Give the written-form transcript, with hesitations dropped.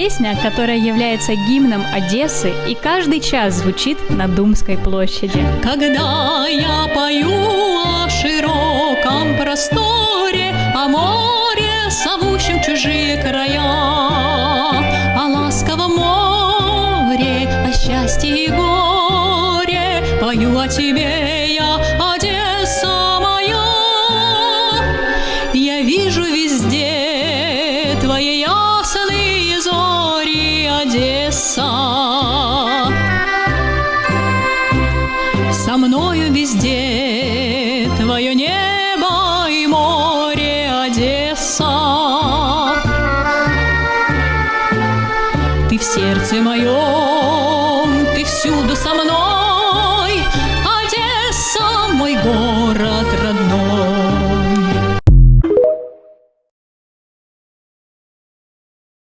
Песня, которая является гимном Одессы и каждый час звучит на Думской площади. Когда я пою о широком просторе, о море, зовущем чужие края, о ласковом море, о счастье и горе, пою о тебе я, Одесса моя. Я вижу везде твои ясные зори, Одесса. Со мною везде твое небо и море, Одесса. Ты в сердце моем, ты всюду со мной.